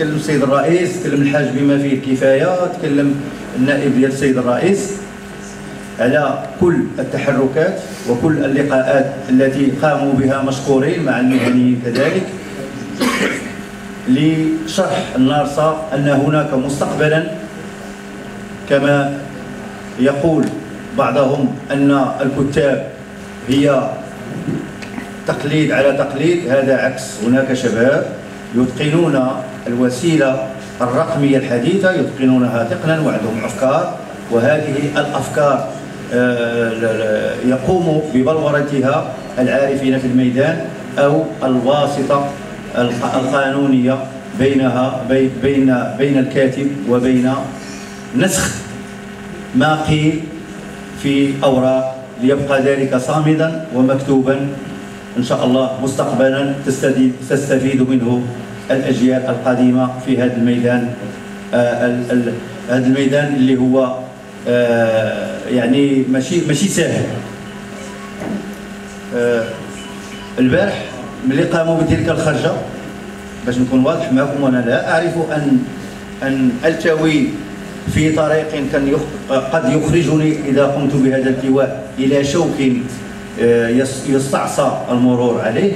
تكلم السيد الرئيس، تكلم الحاج بما فيه الكفايه، تكلم النائب ديال السيد الرئيس على كل التحركات وكل اللقاءات التي قاموا بها مشكورين مع المهنيين كذلك لشرح النارصه ان هناك مستقبلا، كما يقول بعضهم ان الكتاب هي تقليد على تقليد. هذا عكس، هناك شباب يتقنون الوسيله الرقميه الحديثه، يتقنونها تقنا وعندهم افكار، وهذه الافكار يقوم ببلورتها العارفين في الميدان او الواسطه القانونيه بين الكاتب وبين نسخ ما قيل في اوراق ليبقى ذلك صامدا ومكتوبا ان شاء الله مستقبلا تستفيد منه الاجيال القادمه في هذا الميدان. هذا الميدان اللي هو يعني ماشي سهل. البارح ملي قاموا بتلك الخرجه، باش نكون واضح معكم، وانا لا اعرف ان التوي في طريق قد يخرجني اذا قمت بهذا التواء الى شوك يستعصى المرور عليه.